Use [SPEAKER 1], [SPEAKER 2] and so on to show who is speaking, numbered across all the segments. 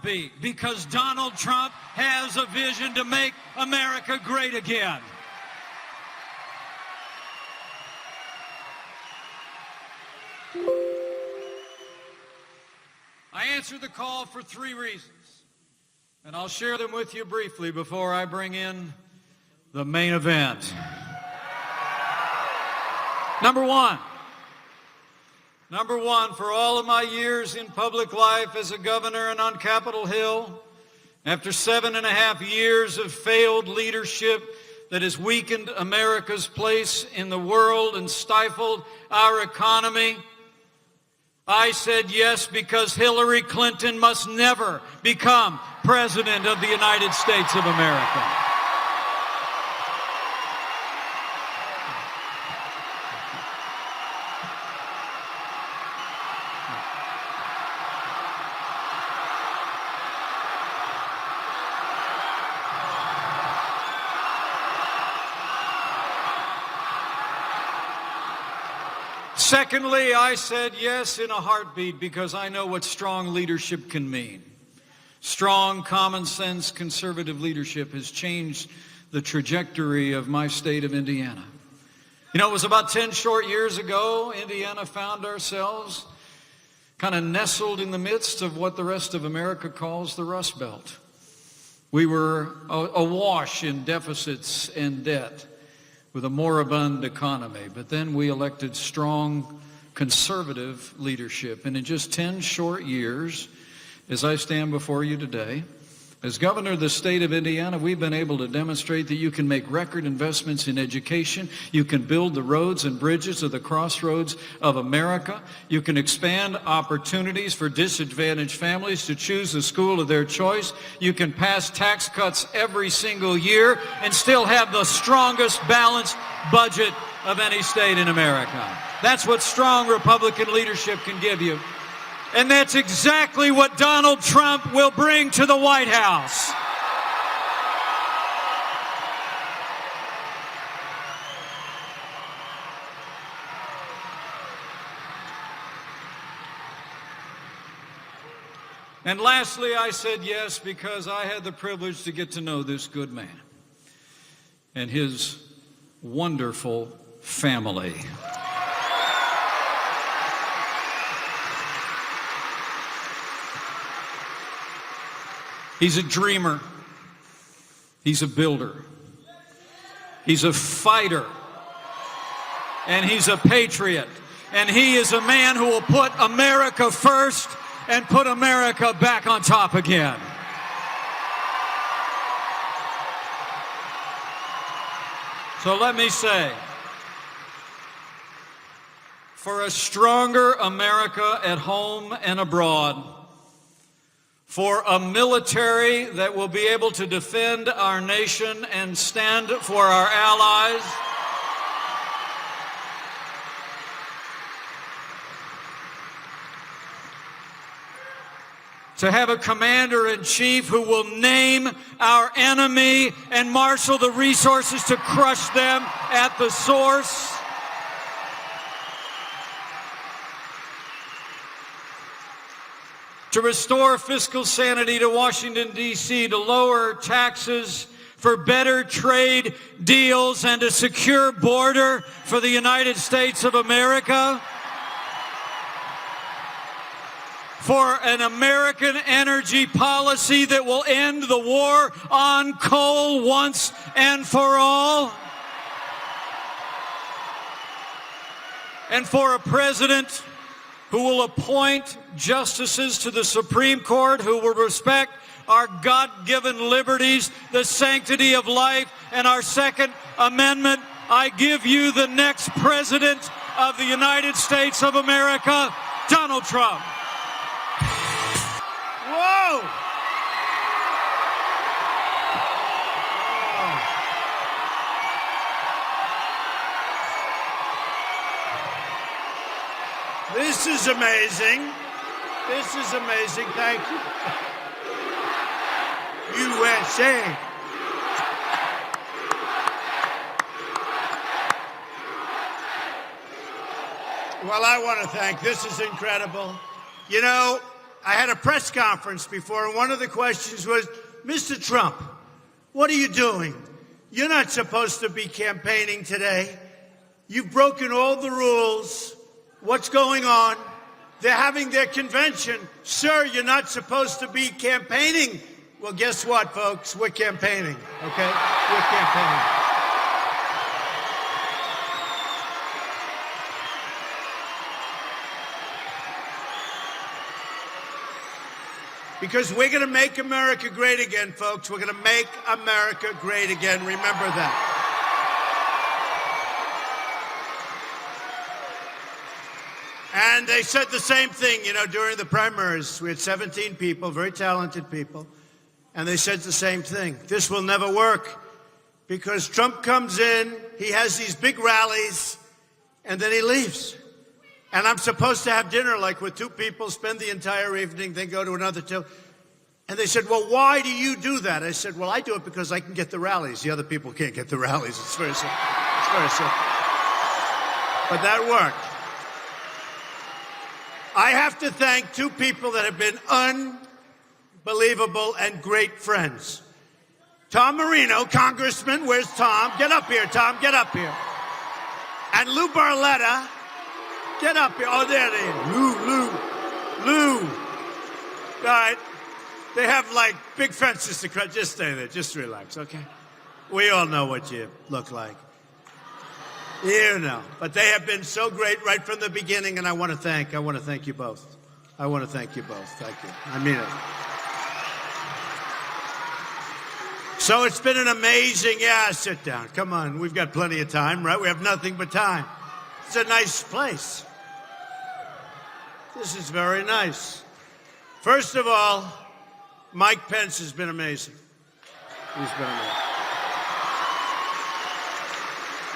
[SPEAKER 1] heartbeat, because Donald Trump has a vision to make America great again. I answered the call for 3 reasons, and I'll share them with you briefly before I bring in the main event. Number one, for all of my years in public life as a governor and on Capitol Hill, after 7.5 years of failed leadership that has weakened America's place in the world and stifled our economy, I said yes because Hillary Clinton must never become President of the United States of America. Secondly, I said yes in a heartbeat because I know what strong leadership can mean. Strong, common sense, conservative leadership has changed the trajectory of my state of Indiana. You know, it was about 10 short years ago, Indiana found ourselves kind of nestled in the midst of what the rest of America calls the Rust Belt. We were awash in deficits and debt, with a moribund economy. But then we elected strong conservative leadership. And in just 10 short years, as I stand before you today, as governor of the state of Indiana, we've been able to demonstrate that you can make record investments in education. You can build the roads and bridges of the crossroads of America. You can expand opportunities for disadvantaged families to choose the school of their choice. You can pass tax cuts every single year and still have the strongest balanced budget of any state in America. That's what strong Republican leadership can give you. And that's exactly what Donald Trump will bring to the White House. And lastly, I said yes because I had the privilege to get to know this good man and his wonderful family. He's a dreamer. He's a builder. He's a fighter. And he's a patriot. And he is a man who will put America first and put America back on top again. So let me say, for a stronger America at home and abroad, for a military that will be able to defend our nation and stand for our allies, to have a commander-in-chief who will name our enemy and marshal the resources to crush them at the source, to restore fiscal sanity to Washington, D.C., to lower taxes for better trade deals and a secure border for the United States of America, for an American energy policy that will end the war on coal once and for all, and for a president who will appoint justices to the Supreme Court who will respect our God-given liberties, the sanctity of life, and our Second Amendment. I give you the next President of the United States of America, Donald Trump. Whoa!
[SPEAKER 2] This is amazing. This is amazing. Thank you. USA. Well, I want to thank. This is incredible. You know, I had a press conference before, and one of the questions was, Mr. Trump, what are you doing? You're not supposed to be campaigning today. You've broken all the rules. What's going on? They're having their convention. Sir, you're not supposed to be campaigning. Well, guess what, folks? We're campaigning, okay? We're campaigning. Because we're going to make America great again, folks. We're going to make America great again. Remember that. And they said the same thing, during the primaries. We had 17 people, very talented people, and they said the same thing. This will never work because Trump comes in, he has these big rallies, and then he leaves. And I'm supposed to have dinner like with two people, spend the entire evening, then go to another two. And they said, well, why do you do that? I said, well, I do it because I can get the rallies. The other people can't get the rallies. It's very simple. It's very simple. But that worked. I have to thank two people that have been unbelievable and great friends. Tom Marino, Congressman, where's Tom? Get up here, Tom, get up here. And Lou Barletta, get up here. Oh, there they are. Lou. All right. They have, like, big fences to cross. Just stay there. Just relax, okay? We all know what you look like. You know. But they have been so great right from the beginning, and I want to thank you both. I want to thank you both. Thank you. I mean it. So it's been an amazing, sit down. Come on. We've got plenty of time, right? We have nothing but time. It's a nice place. This is very nice. First of all, Mike Pence has been amazing. He's been amazing.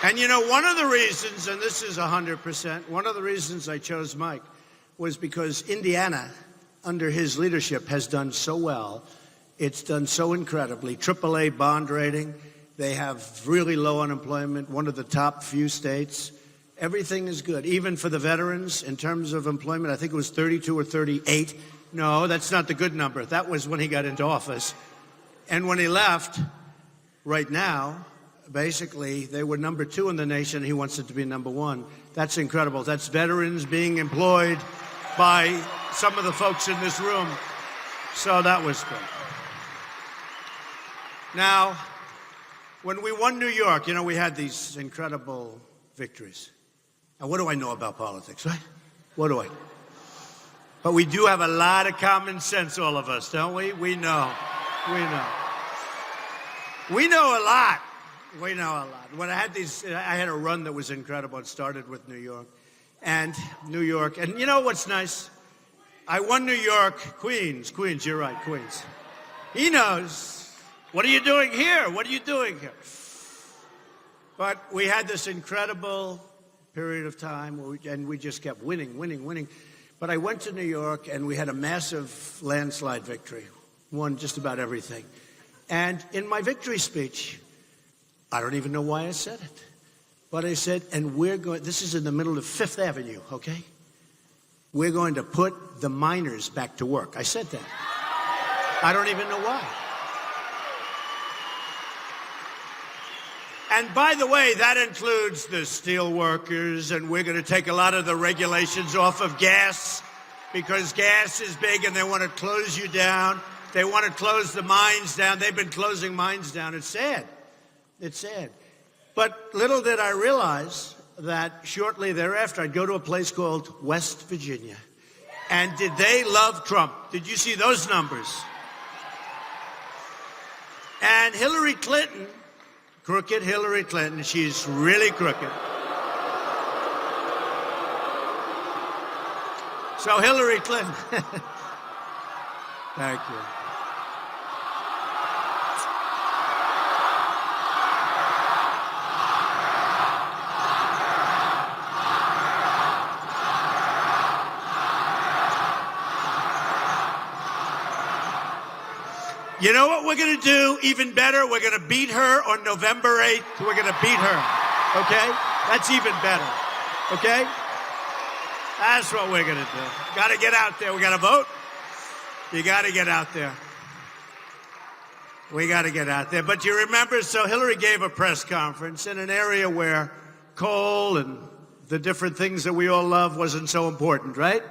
[SPEAKER 2] And one of the reasons, and this is 100%, one of the reasons I chose Mike was because Indiana, under his leadership, has done so well. It's done so incredibly. AAA bond rating. They have really low unemployment, one of the top few states. Everything is good, even for the veterans in terms of employment. I think it was 32 or 38. No, that's not the good number. That was when he got into office. And when he left, right now, basically, they were number 2 in the nation. He wants it to be number 1. That's incredible. That's veterans being employed by some of the folks in this room. So that was good. Now, when we won New York, we had these incredible victories. Now, what do I know about politics, right? What do I know? But we do have a lot of common sense, all of us, don't we? We know. We know. We know a lot. We know a lot. When I had a run that was incredible. It started with New York. And you know what's nice? I won New York, Queens, you're right, Queens. He knows. What are you doing here? What are you doing here? But we had this incredible period of time, and we just kept winning. But I went to New York, and we had a massive landslide victory, won just about everything. And in my victory speech, I don't even know why I said it, but I said, this is in the middle of Fifth Avenue, okay? We're going to put the miners back to work. I said that. I don't even know why. And by the way, that includes the steel workers, and we're going to take a lot of the regulations off of gas because gas is big and they want to close you down. They want to close the mines down. They've been closing mines down. It's sad. It's sad. But little did I realize that shortly thereafter, I'd go to a place called West Virginia. And did they love Trump? Did you see those numbers? And Hillary Clinton, crooked Hillary Clinton, she's really crooked. So Hillary Clinton, thank you. You know what we're going to do even better? We're going to beat her on November 8th. We're going to beat her, okay? That's even better, okay? That's what we're going to do. Got to get out there. We got to vote. You got to get out there. We got to get out there. But you remember, so Hillary gave a press conference in an area where coal and the different things that we all love wasn't so important, right?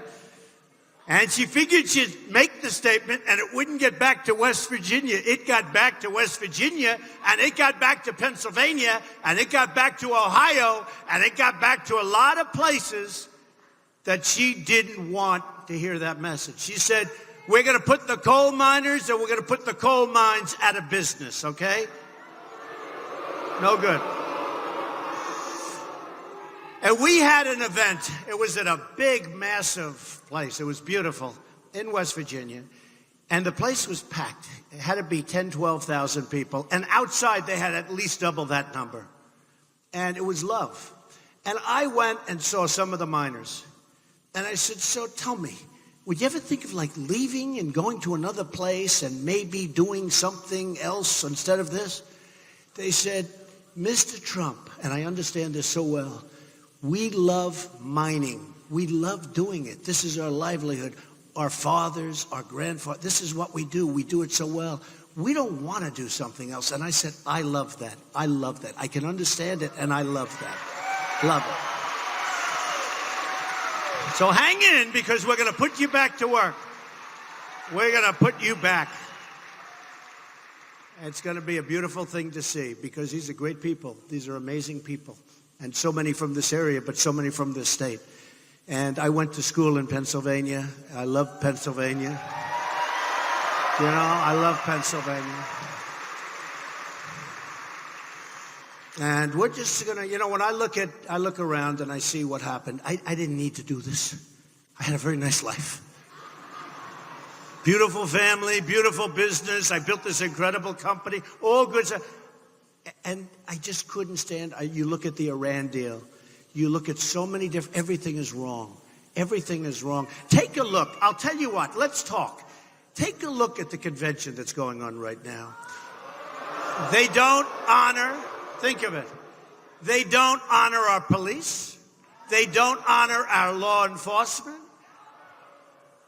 [SPEAKER 2] And she figured she'd make the statement and it wouldn't get back to West Virginia. It got back to West Virginia, and it got back to Pennsylvania, and it got back to Ohio, and it got back to a lot of places that she didn't want to hear that message. She said, we're going to put the coal miners, and we're going to put the coal mines out of business, okay? No good. And we had an event. It was at a big, massive place. It was beautiful in West Virginia. And the place was packed. It had to be 10, 12,000 people. And outside, they had at least double that number. And it was love. And I went and saw some of the miners. And I said, so tell me, would you ever think of like leaving and going to another place and maybe doing something else instead of this? They said, Mr. Trump, and I understand this so well, we love mining. We love doing it. This is our livelihood. Our fathers, our grandfathers, this is what we do. We do it so well. We don't want to do something else. And I said, I love that. I love that. I can understand it, and I love that. Love it. So hang in, because we're going to put you back to work. We're going to put you back. It's going to be a beautiful thing to see, because these are great people. These are amazing people. And so many from this area, but so many from this state. And I went to school in Pennsylvania. I love Pennsylvania. You know, I love Pennsylvania. And we're just going to, you know, when I look around and I see what happened, I didn't need to do this. I had a very nice life. Beautiful family, beautiful business. I built this incredible company, all good stuff. And I just couldn't stand. You look at the Iran deal. You look at so many different. Everything is wrong. Everything is wrong. Take a look. I'll tell you what. Let's talk. Take a look at the convention that's going on right now. They don't honor. Think of it. They don't honor our police. They don't honor our law enforcement.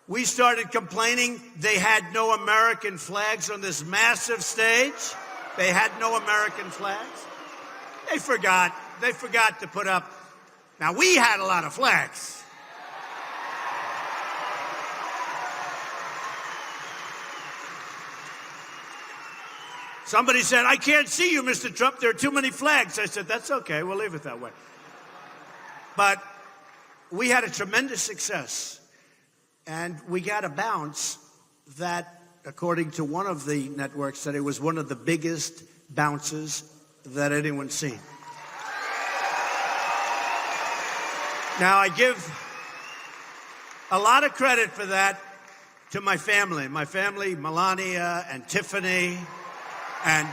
[SPEAKER 2] We started complaining they had no American flags on this massive stage. They had no American flags. They forgot to put up. Now, we had a lot of flags. Somebody said, I can't see you, Mr. Trump. There are too many flags. I said, that's okay. We'll leave it that way. But we had a tremendous success. And we got a bounce that, according to one of the networks, said it was one of the biggest bounces that anyone's seen. Now, I give a lot of credit for that to my family. My family, Melania and Tiffany and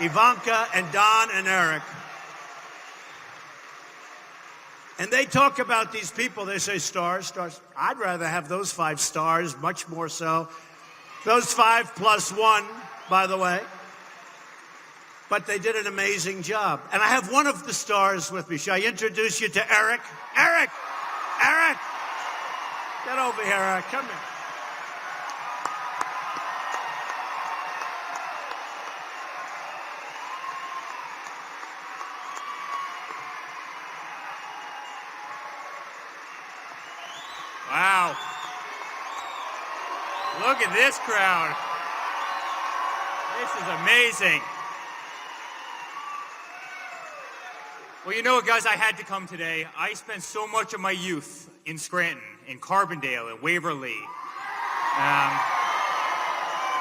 [SPEAKER 2] Ivanka and Don and Eric. And they talk about these people. They say stars, stars. I'd rather have those 5 stars, much more so. Those 5 plus 1, by the way. But they did an amazing job. And I have one of the stars with me. Shall I introduce you to Eric? Eric! Eric! Get over here, Eric. Come here.
[SPEAKER 3] Wow. Look at this crowd. This is amazing. Well, you know what, guys? I had to come today. I spent so much of my youth in Scranton, in Carbondale, in Waverly.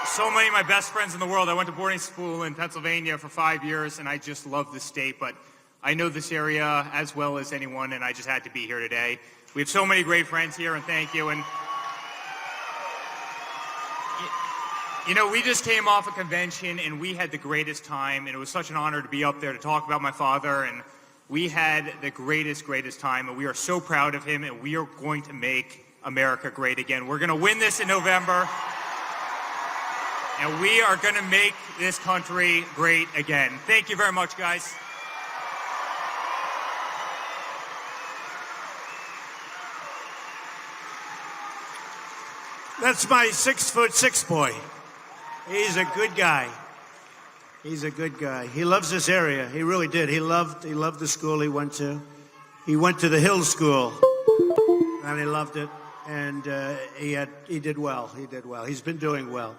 [SPEAKER 3] So many of my best friends in the world. I went to boarding school in Pennsylvania for 5 years, and I just love this state. But I know this area as well as anyone, and I just had to be here today. We have so many great friends here, and thank you. And you know, we just came off a convention, and we had the greatest time, and it was such an honor to be up there to talk about my father, and we had the greatest time, and we are so proud of him, and we are going to make America great again. We're going to win this in November, and we are going to make this country great again. Thank you very much, guys.
[SPEAKER 2] That's my 6'6" boy. He's a good guy. He's a good guy. He loves this area. He really did. He loved the school he went to. He went to the Hill School, and he loved it. And he did well. He did well. He's been doing well.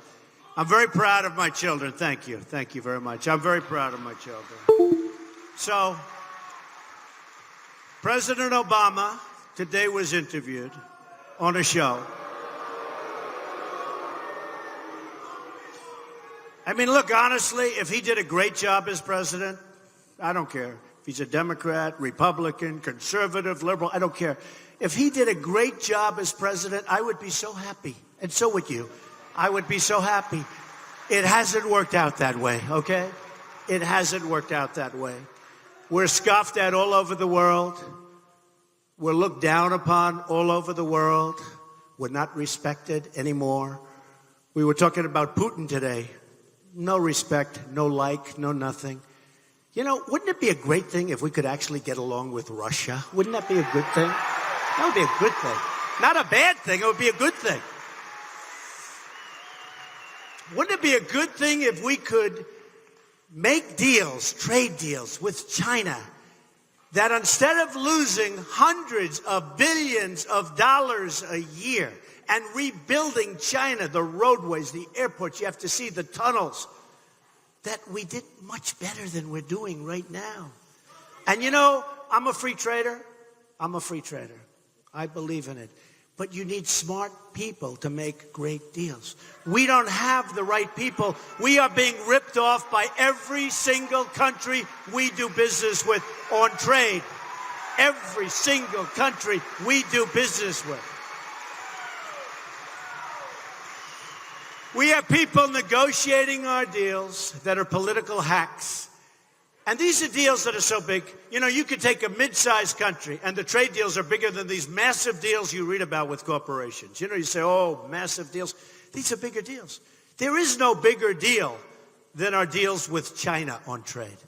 [SPEAKER 2] I'm very proud of my children. Thank you. Thank you very much. I'm very proud of my children. So, President Obama today was interviewed on a show. I mean, look, honestly, if he did a great job as president, I don't care. If he's a Democrat, Republican, conservative, liberal, I don't care. If he did a great job as president, I would be so happy. And so would you. I would be so happy. It hasn't worked out that way, okay? It hasn't worked out that way. We're scoffed at all over the world. We're looked down upon all over the world. We're not respected anymore. We were talking about Putin today. No respect, no like, no nothing. You know, wouldn't it be a great thing if we could actually get along with Russia? Wouldn't that be a good thing? That would be a good thing. Not a bad thing, it would be a good thing. Wouldn't it be a good thing if we could make deals, trade deals with China, that instead of losing hundreds of billions of dollars a year and rebuilding China, the roadways, the airports, you have to see the tunnels, that we did much better than we're doing right now. And you know, I'm a free trader. I'm a free trader. I believe in it. But you need smart people to make great deals. We don't have the right people. We are being ripped off by every single country we do business with on trade. Every single country we do business with. We have people negotiating our deals that are political hacks. And these are deals that are so big. You know, you could take a mid-sized country, and the trade deals are bigger than these massive deals you read about with corporations. You know, you say, oh, massive deals. These are bigger deals. There is no bigger deal than our deals with China on trade.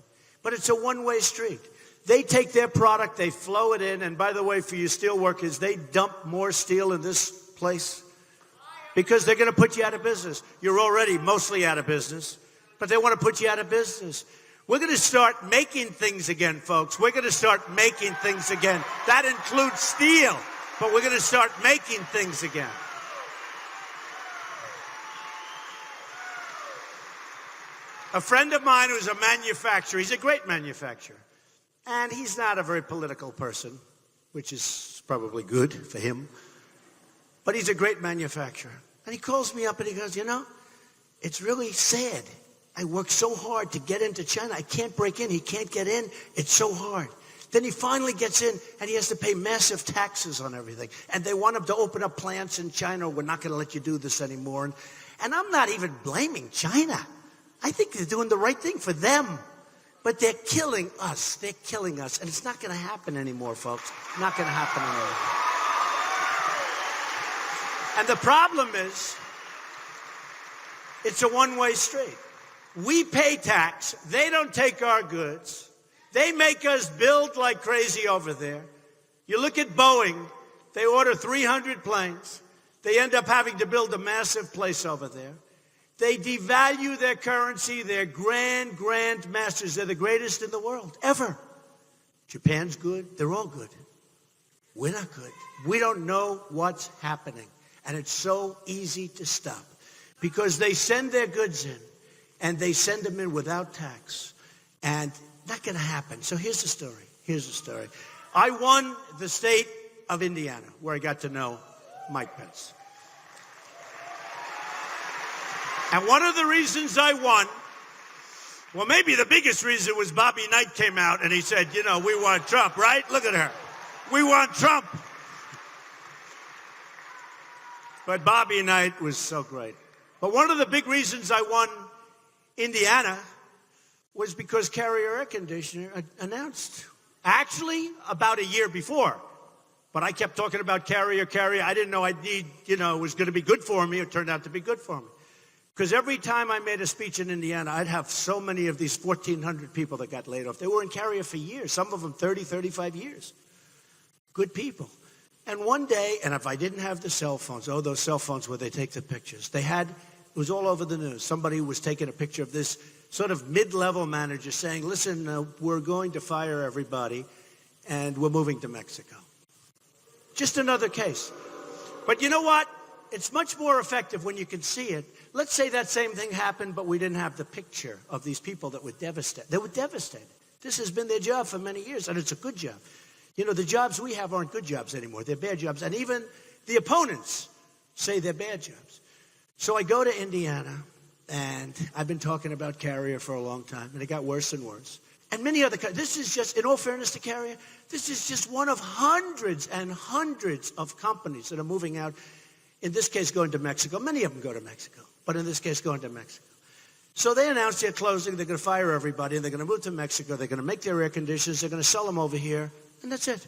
[SPEAKER 2] But it's a one-way street. They take their product, they flow it in, and by the way, for you steel workers, they dump more steel in this place because they're going to put you out of business. You're already mostly out of business, but they want to put you out of business. We're going to start making things again, folks. We're going to start making things again. That includes steel, but we're going to start making things again. A friend of mine who's a manufacturer, he's a great manufacturer, and he's not a very political person, which is probably good for him, but he's a great manufacturer. And he calls me up and he goes, you know, it's really sad. I worked so hard to get into China. I can't break in. He can't get in. It's so hard. Then he finally gets in, and he has to pay massive taxes on everything. And they want him to open up plants in China. We're not going to let you do this anymore. And I'm not even blaming China. I think they're doing the right thing for them. But they're killing us. They're killing us. And it's not going to happen anymore, folks. Not going to happen anymore. And the problem is, it's a one-way street. We pay tax. They don't take our goods. They make us build like crazy over there. You look at Boeing. They order 300 planes. They end up having to build a massive place over there. They devalue their currency. They're grand masters. They're the greatest in the world, ever. Japan's good. They're all good. We're not good. We don't know what's happening. And it's so easy to stop because they send their goods in. And they send them in without tax. And not going to happen. So here's the story. Here's the story. I won the state of Indiana, where I got to know Mike Pence. And one of the reasons I won, well, maybe the biggest reason was Bobby Knight came out and he said, you know, we want Trump, right? Look at her. We want Trump. But Bobby Knight was so great. But one of the big reasons I won Indiana was because Carrier Air Conditioner announced, actually about a year before. But I kept talking about Carrier. I didn't know I'd need, you know, it was going to be good for me. It turned out to be good for me. Because every time I made a speech in Indiana, I'd have so many of these 1,400 people that got laid off. They were in Carrier for years, some of them 30, 35 years. Good people. And one day, and if I didn't have the cell phones, oh, those cell phones where they take the pictures, it was all over the news. Somebody was taking a picture of this sort of mid-level manager saying, listen, we're going to fire everybody, and we're moving to Mexico. Just another case. But you know what? It's much more effective when you can see it. Let's say that same thing happened, but we didn't have the picture of these people that were devastated. They were devastated. This has been their job for many years, and it's a good job. You know, the jobs we have aren't good jobs anymore. They're bad jobs. And even the opponents say they're bad jobs. So I go to Indiana, and I've been talking about Carrier for a long time, and it got worse and worse. And many other countries. This is just, in all fairness to Carrier, this is just one of hundreds and hundreds of companies that are moving out. In this case, going to Mexico. Many of them go to Mexico, but in this case, going to Mexico. So they announced they're closing. They're going to fire everybody, and they're going to move to Mexico. They're going to make their air conditioners. They're going to sell them over here, and that's it.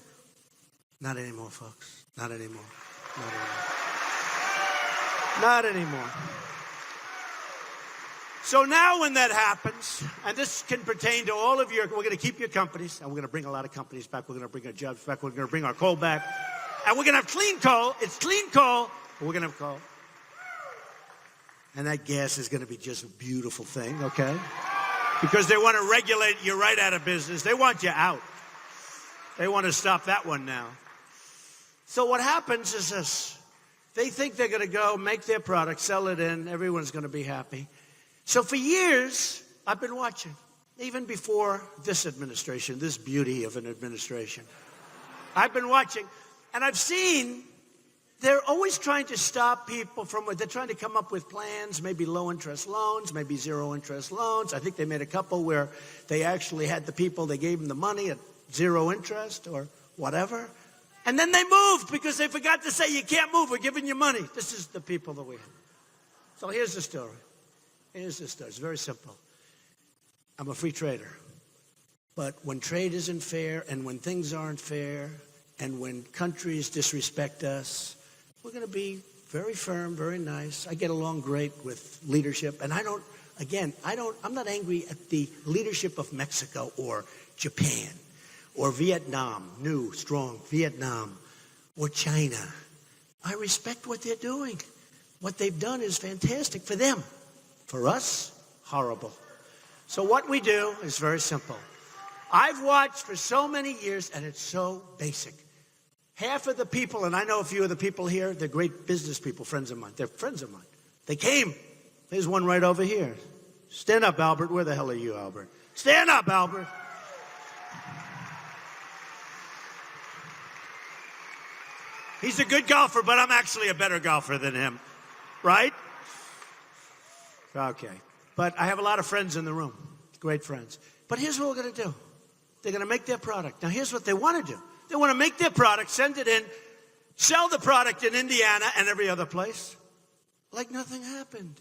[SPEAKER 2] Not anymore, folks. Not anymore. Not anymore. Not anymore. So now when that happens, and this can pertain to all of we're going to keep your companies, and we're going to bring a lot of companies back. We're going to bring our jobs back. We're going to bring our coal back. And we're going to have clean coal. It's clean coal, but we're going to have coal. And that gas is going to be just a beautiful thing, okay? Because they want to regulate you right out of business. They want you out. They want to stop that one now. So what happens is this. They think they're going to go make their product, sell it in. Everyone's going to be happy. So for years, I've been watching, even before this administration, this beauty of an administration. I've been watching, and I've seen they're always trying to stop people from, they're trying to come up with plans, maybe low-interest loans, maybe zero-interest loans. I think they made a couple where they actually had the people, they gave them the money at zero interest or whatever. And then they moved because they forgot to say, you can't move, we're giving you money. This is the people that we have. So here's the story. Here's the story. It's very simple. I'm a free trader. But when trade isn't fair and when things aren't fair and when countries disrespect us, we're going to be very firm, very nice. I get along great with leadership. And I'm not angry at the leadership of Mexico or Japan or Vietnam, new, strong Vietnam, or China. I respect what they're doing. What they've done is fantastic for them. For us, horrible. So what we do is very simple. I've watched for so many years, and it's so basic. Half of the people, and I know a few of the people here, they're great business people, friends of mine. They're friends of mine. They came. There's one right over here. Stand up, Albert. Where the hell are you, Albert? Stand up, Albert. He's a good golfer, but I'm actually a better golfer than him. Right? Okay. But I have a lot of friends in the room. Great friends. But here's what we're going to do. They're going to make their product. Now, here's what they want to do. They want to make their product, send it in, sell the product in Indiana and every other place like nothing happened.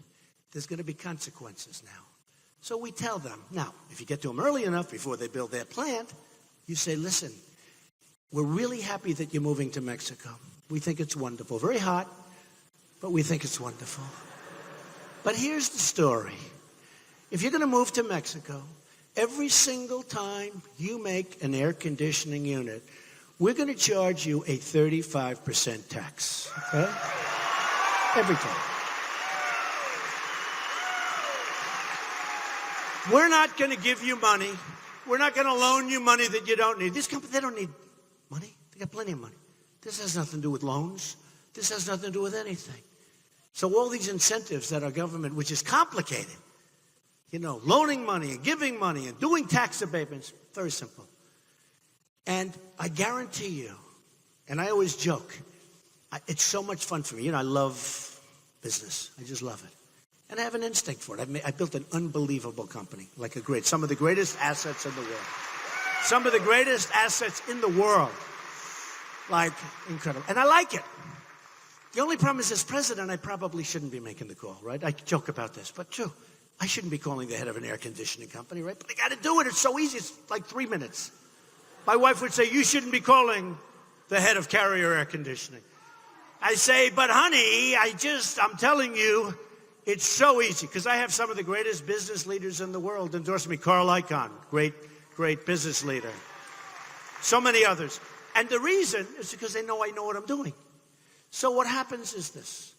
[SPEAKER 2] There's going to be consequences now. So we tell them. Now, if you get to them early enough before they build their plant, you say, listen, we're really happy that you're moving to Mexico. We think it's wonderful. Very hot, but we think it's wonderful. But here's the story. If you're going to move to Mexico, every single time you make an air conditioning unit, we're going to charge you a 35% tax, okay? Every time. We're not going to give you money. We're not going to loan you money that you don't need. This company, they don't need money. They got plenty of money. This has nothing to do with loans. This has nothing to do with anything. So all these incentives that our government, which is complicated, you know, loaning money and giving money and doing tax abatements, very simple. And I guarantee you, and I always joke, it's so much fun for me. You know, I love business. I just love it. And I have an instinct for it. I built an unbelievable company, some of the greatest assets in the world. Some of the greatest assets in the world. Like, incredible. And I like it. The only problem is, as president, I probably shouldn't be making the call, right? I joke about this, but true. I shouldn't be calling the head of an air conditioning company, right? But I got to do it. It's so easy. It's like 3 minutes. My wife would say, you shouldn't be calling the head of Carrier Air Conditioning. I say, but honey, I'm telling you, it's so easy. Because I have some of the greatest business leaders in the world endorse me. Carl Icahn, great business leader. So many others. And the reason is because they know I know what I'm doing. So what happens is this.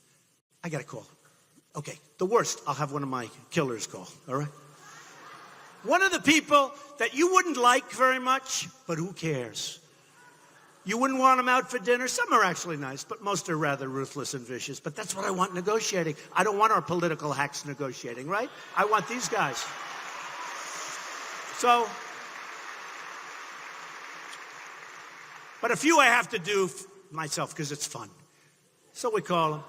[SPEAKER 2] I got a call. Okay, the worst, I'll have one of my killers call, all right? One of the people that you wouldn't like very much, but who cares? You wouldn't want them out for dinner. Some are actually nice, but most are rather ruthless and vicious. But that's what I want negotiating. I don't want our political hacks negotiating, right? I want these guys. So, but a few I have to do myself because it's fun. So we call him.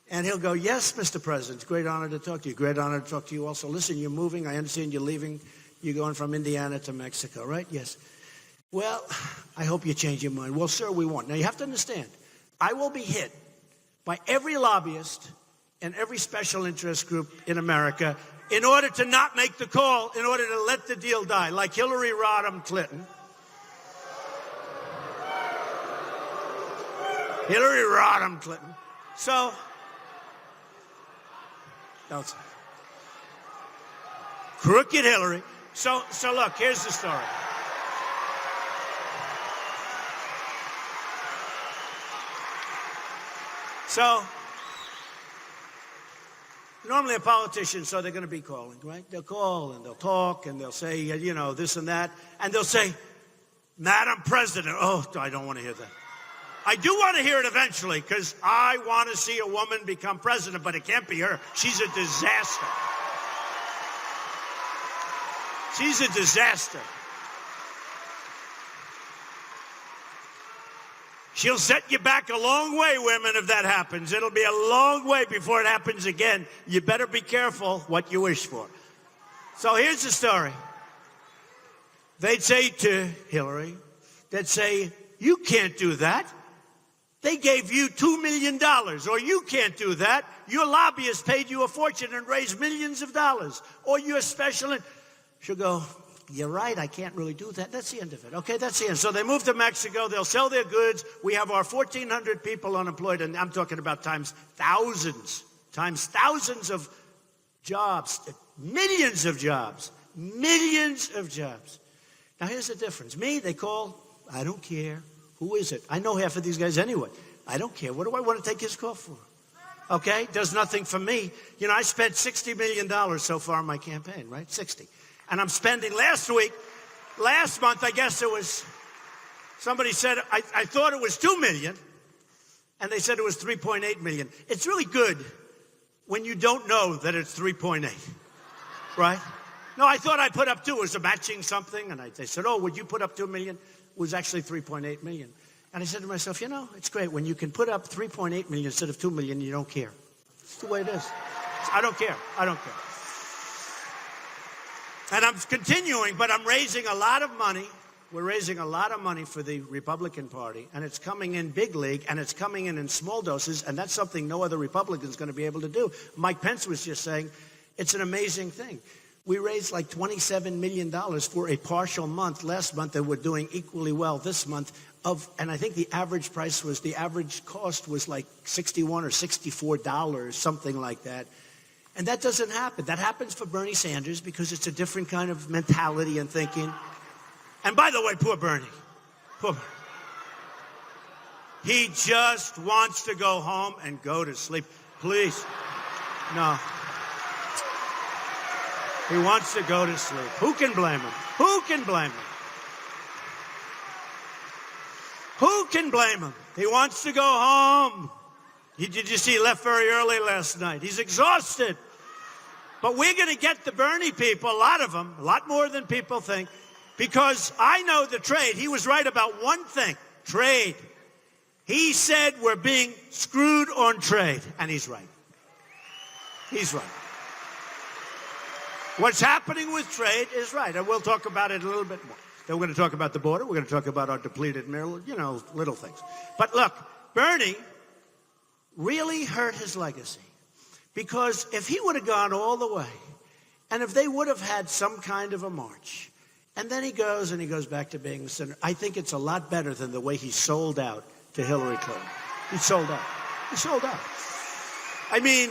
[SPEAKER 2] And he'll go, yes, Mr. President, it's a great honor to talk to you. Great honor to talk to you also. Listen, you're moving. I understand you're leaving. You're going from Indiana to Mexico, right? Yes. Well, I hope you change your mind. Well, sir, we won't. Now, you have to understand, I will be hit by every lobbyist and every special interest group in America in order to not make the call, in order to let the deal die, like Hillary Rodham Clinton. Hillary Rodham Clinton. So, that's crooked Hillary. So look, here's the story. So, normally a politician, so they're going to be calling, right? They'll call and they'll talk and they'll say, you know, this and that. And they'll say, Madam President. Oh, I don't want to hear that. I do want to hear it eventually because I want to see a woman become president, but it can't be her. She's a disaster. She's a disaster. She'll set you back a long way, women, if that happens. It'll be a long way before it happens again. You better be careful what you wish for. So here's the story. They'd say to Hillary, they'd say, you can't do that. They gave you $2 million, or you can't do that. Your lobbyist paid you a fortune and raised millions of dollars, or you're special. She'll go, you're right, I can't really do that. That's the end of it. Okay, that's the end. So they move to Mexico. They'll sell their goods. We have our 1,400 people unemployed, and I'm talking about times thousands of jobs, millions of jobs. Now, here's the difference. Me, they call, I don't care. Who is it? I know half of these guys anyway. I don't care. What do I want to take his call for? Okay, does nothing for me. You know, I spent $60 million so far in my campaign, right? 60. And I'm spending last month, I guess it was, somebody said, I thought it was $2 million, and they said it was $3.8 million. It's really good when you don't know that it's 3.8, right? No, I thought I put up 2. It was a matching something, and they said, oh, would you put up $2 million? It was actually 3.8 million. And I said to myself, you know, it's great. When you can put up 3.8 million instead of 2 million, you don't care. It's the way it is. I don't care. And I'm continuing, but I'm raising a lot of money. We're raising a lot of money for the Republican Party, and it's coming in big league, and it's coming in small doses, and that's something no other Republican is going to be able to do. Mike Pence was just saying, it's an amazing thing. We raised like $27 million for a partial month last month, and we're doing equally well this month. And I think the average cost was like $61 or $64, something like that. And that doesn't happen. That happens for Bernie Sanders because it's a different kind of mentality and thinking. And by the way, poor Bernie. He just wants to go home and go to sleep. Please. No. He wants to go to sleep. Who can blame him? Who can blame him? Who can blame him? He wants to go home. Did you see he left very early last night? He's exhausted. But we're going to get the Bernie people, a lot of them, a lot more than people think, because I know the trade. He was right about one thing, trade. He said we're being screwed on trade, and he's right. He's right. What's happening with trade is right, and we'll talk about it a little bit more. Then we're going to talk about the border. We're going to talk about our depleted mineral, little things. But look, Bernie really hurt his legacy, because if he would have gone all the way, and if they would have had some kind of a march, and then he goes back to being the senator, I think it's a lot better than the way he sold out to Hillary Clinton. He sold out. I mean,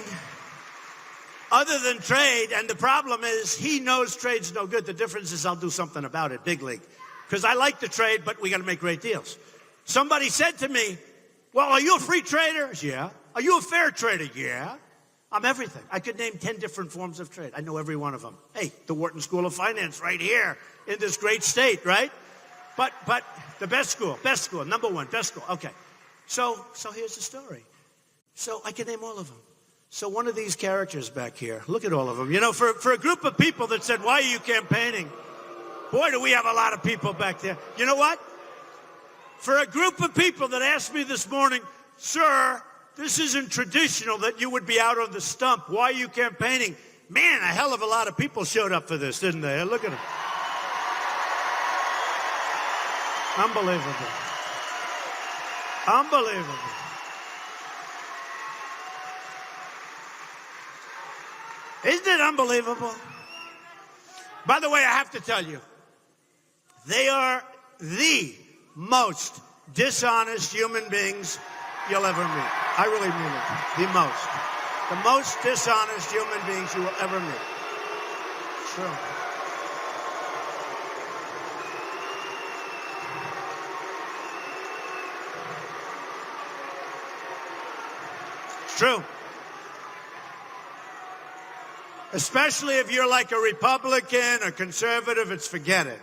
[SPEAKER 2] other than trade, and the problem is he knows trade's no good. The difference is I'll do something about it, big league. because I like the trade, but we got to make great deals. Somebody said to me, well, are you a free trader? Yeah. Are you a fair trader? Yeah. I'm everything. I could name 10 different forms of trade. I know every one of them. Hey, the Wharton School of Finance right here in this great state, right? But the best school, number one, best school. Okay. So here's the story. So I can name all of them. So one of these characters back here, look at all of them. You know, for a group of people that said, why are you campaigning? Boy, do we have a lot of people back there. You know what? For a group of people that asked me this morning, sir, this isn't traditional that you would be out on the stump. Why are you campaigning? Man, a hell of a lot of people showed up for this, didn't they? Look at them. Unbelievable. Unbelievable. Isn't it unbelievable? By the way, I have to tell you, they are the most dishonest human beings you'll ever meet. I really mean it. The most dishonest human beings you will ever meet. True. It's true. Especially if you're like a Republican or conservative, forget it.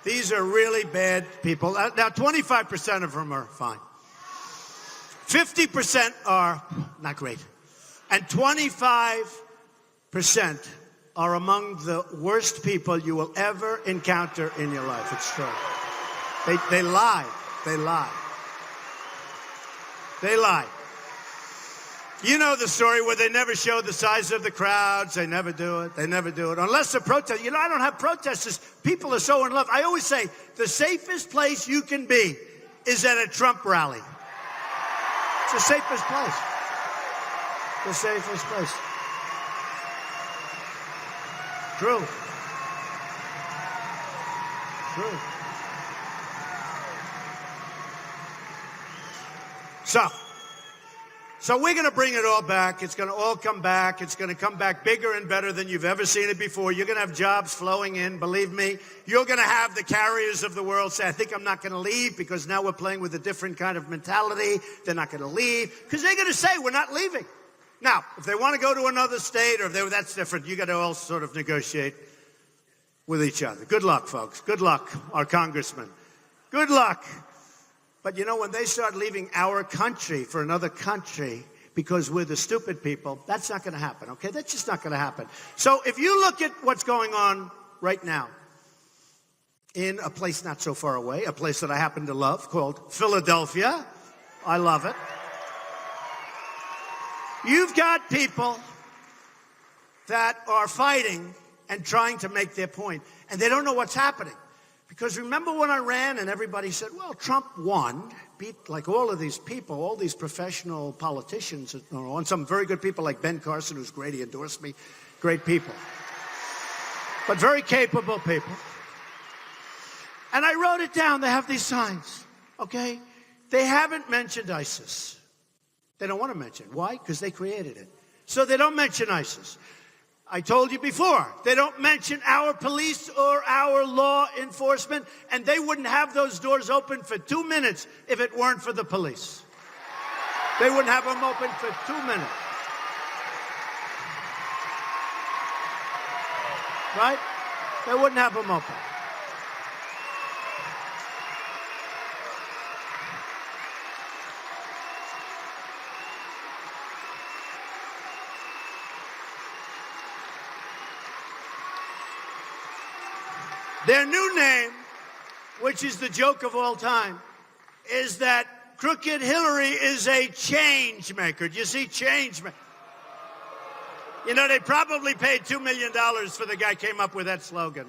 [SPEAKER 2] These are really bad people. Now, 25% of them are fine. 50% are not great. And 25% are among the worst people you will ever encounter in your life. It's true. They lie. They lie. They lie. You know the story where they never show the size of the crowds. They never do it. They never do it. Unless the protest. You know, I don't have protesters. People are so in love. I always say the safest place you can be is at a Trump rally. It's the safest place. The safest place. True. True. So we're going to bring it all back. It's going to all come back. It's going to come back bigger and better than you've ever seen it before. You're going to have jobs flowing in, believe me. You're going to have the carriers of the world say, I think I'm not going to leave because now we're playing with a different kind of mentality. They're not going to leave because they're going to say we're not leaving. Now, if they want to go to another state or that's different. You got to all sort of negotiate with each other. Good luck, folks. Good luck, our congressman. Good luck. But you know, when they start leaving our country for another country because we're the stupid people, that's not going to happen, okay? That's just not going to happen. So if you look at what's going on right now in a place not so far away, a place that I happen to love called Philadelphia, I love it. You've got people that are fighting and trying to make their point, and they don't know what's happening. Because remember when I ran and everybody said, well, Trump won, beat like all of these people, all these professional politicians, and some very good people like Ben Carson, who's great, he endorsed me, great people. But very capable people. And I wrote it down, they have these signs, okay? They haven't mentioned ISIS. They don't want to mention it. Why? Because they created it. So they don't mention ISIS. I told you before, they don't mention our police or our law enforcement, and they wouldn't have those doors open for 2 minutes if it weren't for the police. They wouldn't have them open for 2 minutes. Right? They wouldn't have them open. Their new name, which is the joke of all time, is that Crooked Hillary is a change maker. Do you see? Change maker. You know, they probably paid $2 million for the guy who came up with that slogan.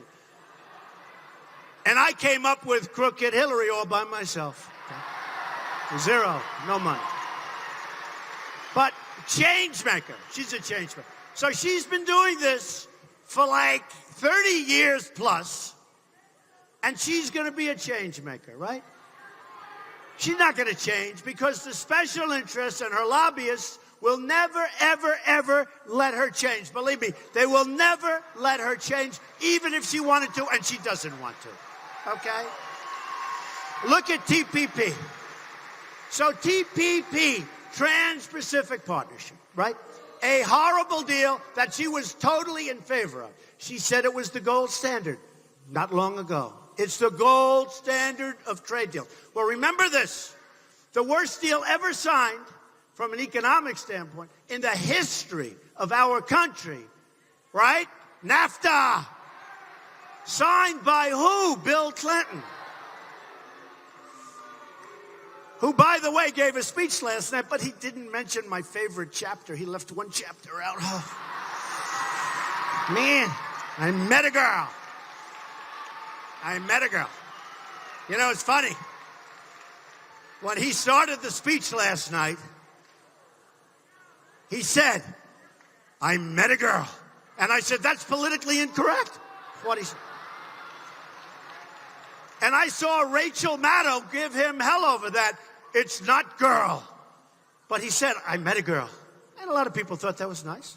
[SPEAKER 2] And I came up with Crooked Hillary all by myself. Okay. Zero, no money. But change maker. She's a change maker. So she's been doing this for like 30 years plus. And she's going to be a change maker, right? She's not going to change because the special interests and her lobbyists will never, ever, ever let her change. Believe me, they will never let her change, even if she wanted to, and she doesn't want to. okay? Look at TPP. So TPP, Trans-Pacific Partnership, right? A horrible deal that she was totally in favor of. She said it was the gold standard not long ago. It's the gold standard of trade deals. Well, remember this. The worst deal ever signed from an economic standpoint in the history of our country, right? NAFTA. Signed by who? Bill Clinton. Who, by the way, gave a speech last night, but he didn't mention my favorite chapter. He left one chapter out. Oh. Man, I met a girl. You know, it's funny. When he started the speech last night, he said, I met a girl. And I said, that's politically incorrect. That's what he said. And I saw Rachel Maddow give him hell over that. It's not girl. But he said, I met a girl. And a lot of people thought that was nice.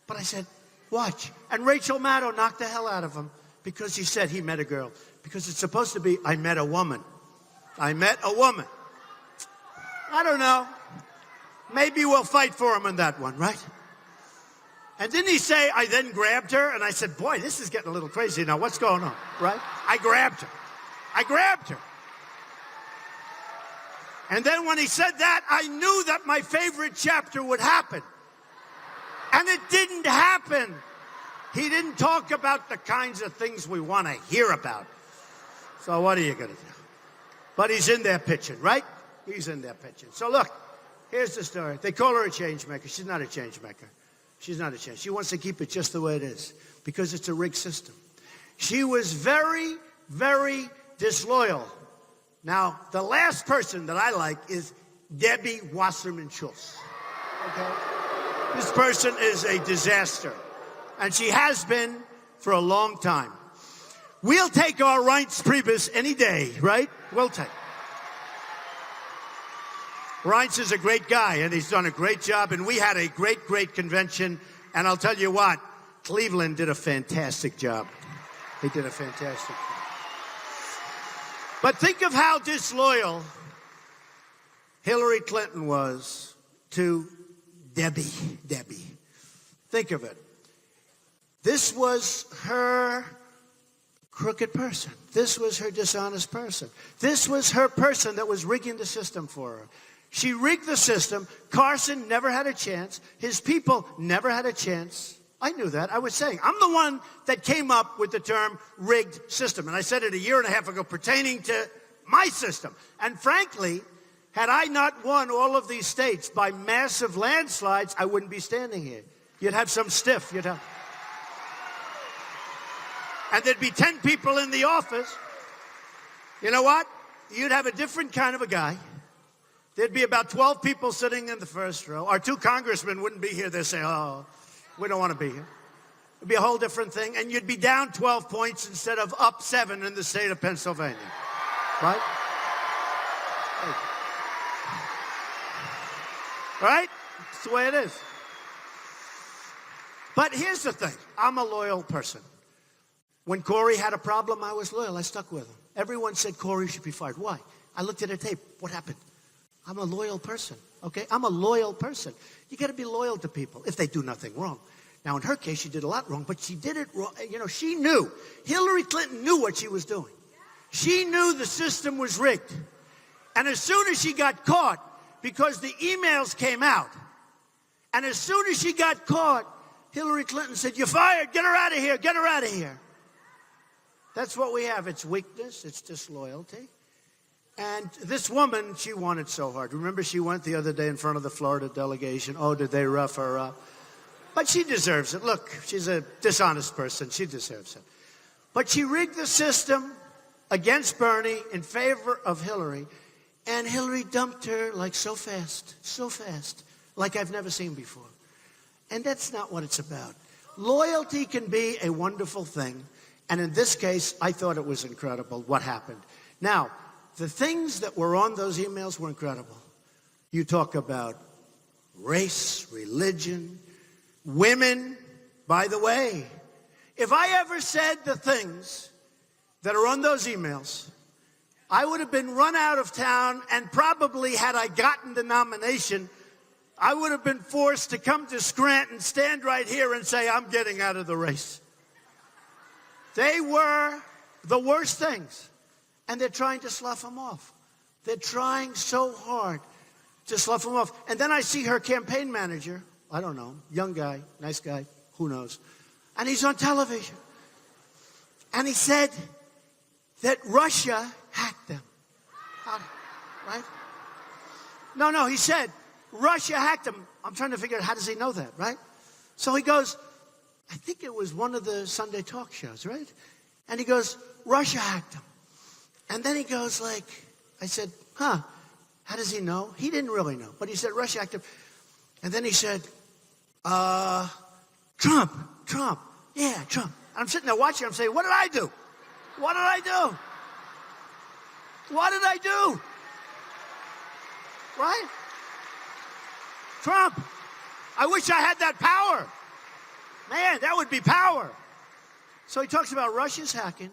[SPEAKER 2] But I said, watch. And Rachel Maddow knocked the hell out of him because he said he met a girl. Because it's supposed to be, I met a woman. I met a woman. I don't know. Maybe we'll fight for him on that one, right? And didn't he say, I then grabbed her? And I said, boy, this is getting a little crazy now. What's going on, right? I grabbed her. And then when he said that, I knew that my favorite chapter would happen. And it didn't happen. He didn't talk about the kinds of things we want to hear about. So what are you going to do? But he's in there pitching, right? He's in there pitching. So look, here's the story. They call her a change maker. She's not a change maker. She's not a change. She wants to keep it just the way it is because it's a rigged system. She was very, very disloyal. Now, the last person that I like is Debbie Wasserman Schultz. Okay? This person is a disaster. And she has been for a long time. We'll take our Reince Priebus any day, right? We'll take. Reince is a great guy, and he's done a great job, and we had a great, great convention. And I'll tell you what, Cleveland did a fantastic job. They did a fantastic job. But think of how disloyal Hillary Clinton was to Debbie. Think of it. This was her crooked person. This was her dishonest person. This was her person that was rigging the system for her. She rigged the system. Carson never had a chance. His people never had a chance. I knew that. I was saying, I'm the one that came up with the term rigged system. And I said it a year and a half ago pertaining to my system. And frankly, had I not won all of these states by massive landslides, I wouldn't be standing here. You'd have some stiff. And there'd be 10 people in the office. You know what? You'd have a different kind of a guy. There'd be about 12 people sitting in the first row. Our 2 congressmen wouldn't be here. They'd say, oh, we don't want to be here. It'd be a whole different thing. And you'd be down 12 points instead of up 7 in the state of Pennsylvania. Right? Right? That's the way it is. But here's the thing. I'm a loyal person. When Corey had a problem, I was loyal. I stuck with him. Everyone said Corey should be fired. Why? I looked at a tape. What happened? I'm a loyal person, okay? I'm a loyal person. You got to be loyal to people if they do nothing wrong. Now, in her case, she did a lot wrong, but she did it wrong. You know, she knew. Hillary Clinton knew what she was doing. She knew the system was rigged. And as soon as she got caught, because the emails came out, and as soon as she got caught, Hillary Clinton said, you're fired. Get her out of here. Get her out of here. That's what we have. It's weakness. It's disloyalty. And this woman, she wanted so hard. Remember, she went the other day in front of the Florida delegation. Oh, did they rough her up? But she deserves it. Look, she's a dishonest person. She deserves it. But she rigged the system against Bernie in favor of Hillary. And Hillary dumped her like so fast, like I've never seen before. And that's not what it's about. Loyalty can be a wonderful thing. And in this case, I thought it was incredible what happened. Now, the things that were on those emails were incredible. You talk about race, religion, women. By the way, if I ever said the things that are on those emails, I would have been run out of town, and probably had I gotten the nomination, I would have been forced to come to Scranton, stand right here and say, I'm getting out of the race. They were the worst things, and they're trying to slough them off. They're trying so hard to slough them off. And then I see her campaign manager, I don't know, young guy, nice guy, who knows, and he's on television. And he said that Russia hacked them. Right? No, he said Russia hacked them. I'm trying to figure out, how does he know that, right? So he goes, I think it was one of the Sunday talk shows, right? And he goes, Russia hacked them. And then he goes like, I said, how does he know? He didn't really know, but he said Russia hacked them. And then he said, Trump. Yeah, Trump. And I'm sitting there watching, I'm saying, what did I do? What did I do? What did I do? Right? Trump. I wish I had that power. Man, that would be power. So he talks about Russia's hacking.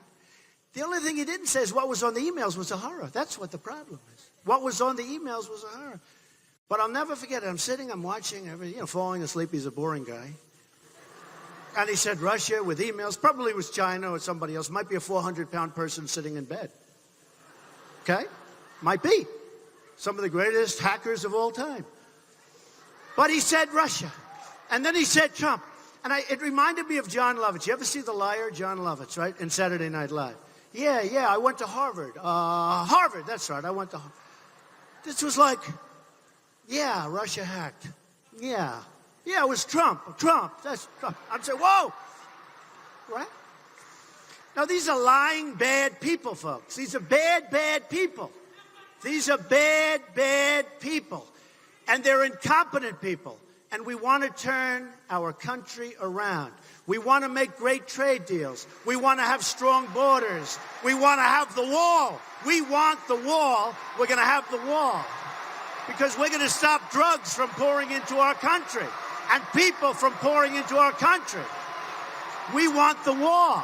[SPEAKER 2] The only thing he didn't say is what was on the emails was a horror. That's what the problem is. What was on the emails was a horror. But I'll never forget it. I'm sitting, I'm watching, falling asleep. He's a boring guy. And he said Russia with emails. Probably was China or somebody else. Might be a 400-pound person sitting in bed. Okay? Might be. Some of the greatest hackers of all time. But he said Russia. And then he said Trump. And it reminded me of John Lovitz. You ever see The Liar? John Lovitz, right? In Saturday Night Live. Yeah, I went to Harvard. Harvard, that's right. I went to Harvard. This was like, yeah, Russia hacked. Yeah, it was Trump. That's Trump. I'm saying, whoa. Right? Now, these are lying, bad people, folks. These are bad people. These are bad people. And they're incompetent people. And we want to turn our country around. We want to make great trade deals. We want to have strong borders. We want to have the wall. We want the wall. We're going to have the wall. Because we're going to stop drugs from pouring into our country and people from pouring into our country. We want the wall.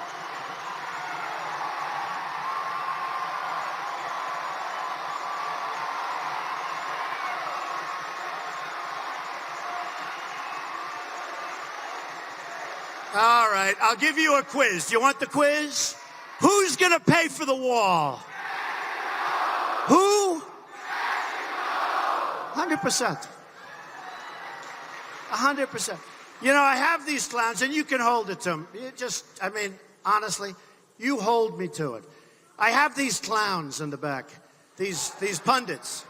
[SPEAKER 2] All right, I'll give you a quiz. Do you want the quiz? Who's going to pay for the wall? Who? 100%. 100%. You know, I have these clowns, and you can hold it to them. Honestly, you hold me to it. I have these clowns in the back, these pundits.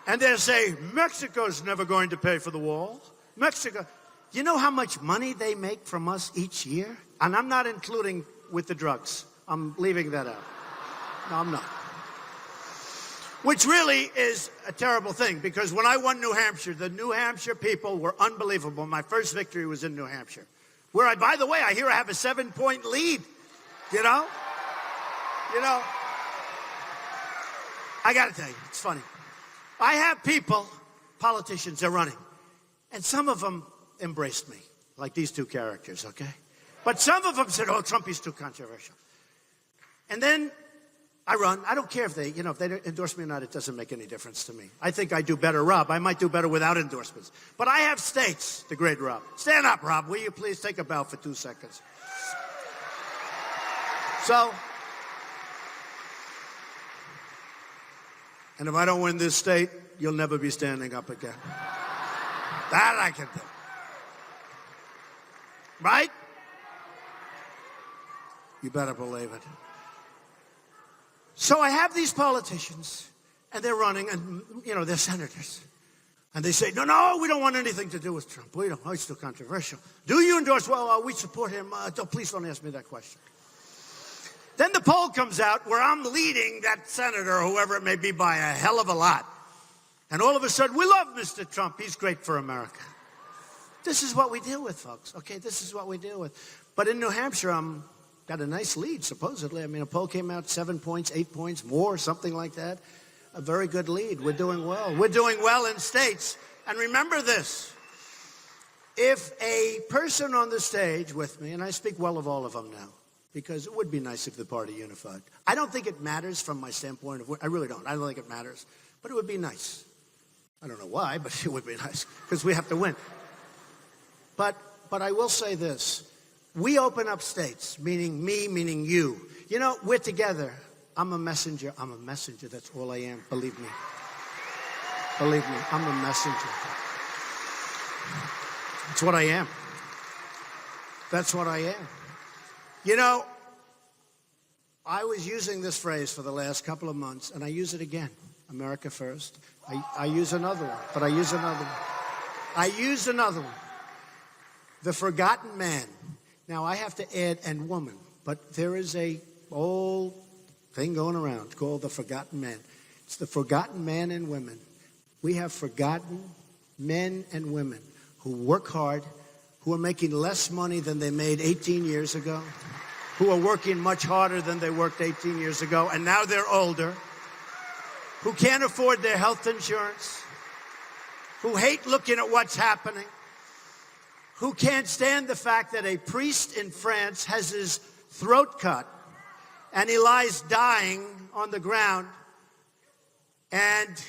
[SPEAKER 2] And they'll say, Mexico's never going to pay for the wall. Mexico. You know how much money they make from us each year? And I'm not including with the drugs. I'm leaving that out. No, I'm not. Which really is a terrible thing, because when I won New Hampshire, the New Hampshire people were unbelievable. My first victory was in New Hampshire, where by the way, I hear I have a 7-point lead. You know? I got to tell you, it's funny. I have people, politicians, they're running. And some of them embraced me, like these two characters, okay? But some of them said, oh, Trump is too controversial. And then I run. I don't care if they endorse me or not. It doesn't make any difference to me. I think I do better, Rob. I might do better without endorsements. But I have states, the great Rob. Stand up, Rob. Will you please take a bow for 2 seconds? So, and if I don't win this state, you'll never be standing up again. That I can do. Right? You better believe it. So I have these politicians, and they're running, and, they're senators. And they say, no, we don't want anything to do with Trump. We don't. Oh, it's too controversial. Do you endorse? Well, we support him. Please don't ask me that question. Then the poll comes out where I'm leading that senator, or whoever it may be, by a hell of a lot. And all of a sudden, we love Mr. Trump. He's great for America. This is what we deal with, folks. Okay, this is what we deal with. But in New Hampshire, got a nice lead, supposedly. A poll came out 7 points, 8 points, more, something like that. A very good lead. We're doing well. We're doing well in states. And remember this. If a person on the stage with me, and I speak well of all of them now, because it would be nice if the party unified. I don't think it matters from my standpoint I really don't. I don't think it matters, but it would be nice. I don't know why, but it would be nice because we have to win. But I will say this. We open up states, meaning me, meaning you. You know, we're together. I'm a messenger. I'm a messenger. That's all I am. Believe me. Believe me. I'm a messenger. That's what I am. That's what I am. You know, I was using this phrase for the last couple of months, and I use it again. America first. I use another one, but I use another one. I use another one. The forgotten man. Now, I have to add and woman, but there is a old thing going around called the forgotten man. It's the forgotten man and women. We have forgotten men and women who work hard, who are making less money than they made 18 years ago, who are working much harder than they worked 18 years ago, and now they're older, who can't afford their health insurance, who hate looking at what's happening, who can't stand the fact that a priest in France has his throat cut and he lies dying on the ground, and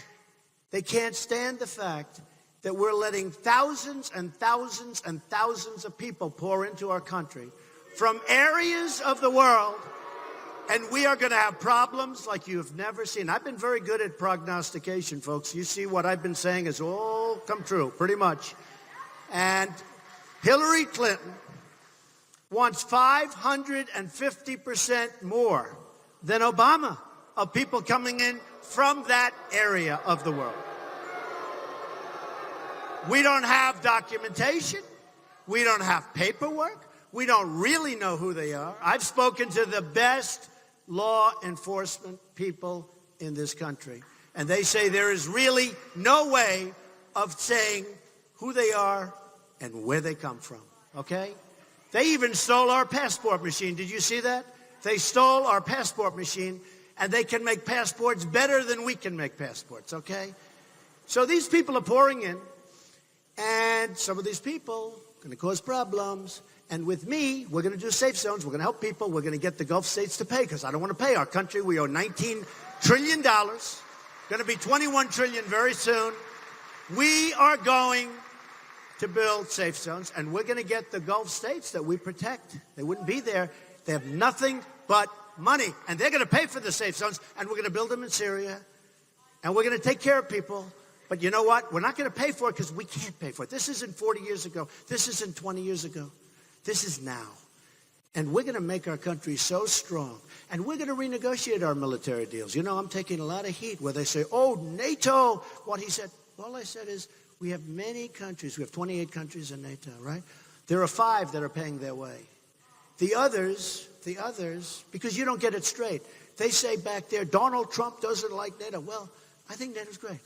[SPEAKER 2] they can't stand the fact that we're letting thousands and thousands and thousands of people pour into our country from areas of the world, and we are going to have problems like you've never seen. I've been very good at prognostication, folks. You see what I've been saying has all come true, pretty much. And Hillary Clinton wants 550% more than Obama of people coming in from that area of the world. We don't have documentation. We don't have paperwork. We don't really know who they are. I've spoken to the best law enforcement people in this country, and they say there is really no way of saying who they are and where they come from, okay? They even stole our passport machine. Did you see that? They stole our passport machine, and they can make passports better than we can make passports, okay? So these people are pouring in, and some of these people are going to cause problems. And with me, we're going to do safe zones. We're going to help people. We're going to get the Gulf states to pay, because I don't want to pay our country. We owe $19 trillion. Going to be $21 trillion very soon. We are going to build safe zones, and we're going to get the Gulf states that we protect. They wouldn't be there. They have nothing but money, and they're going to pay for the safe zones, and we're going to build them in Syria, and we're going to take care of people. But you know what? We're not going to pay for it because we can't pay for it. This isn't 40 years ago. This isn't 20 years ago. This is now. And we're going to make our country so strong. And we're going to renegotiate our military deals. You know, I'm taking a lot of heat where they say, oh, NATO. What he said, all I said is, we have many countries. We have 28 countries in NATO, right? There are 5 that are paying their way. The others, because you don't get it straight. They say back there, Donald Trump doesn't like NATO. Well, I think NATO's great.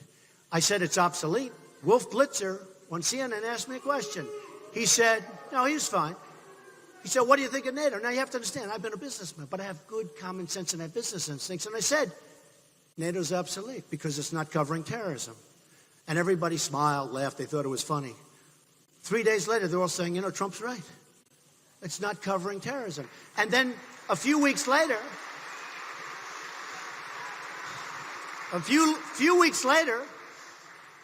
[SPEAKER 2] I said it's obsolete. Wolf Blitzer on CNN asked me a question. He said, no, he's fine. He said, what do you think of NATO? Now, you have to understand, I've been a businessman, but I have good common sense and I have business instincts. And I said, NATO's obsolete because it's not covering terrorism. And everybody smiled, laughed. They thought it was funny. 3 days later, they're all saying, you know, Trump's right. It's not covering terrorism. And then a few weeks later,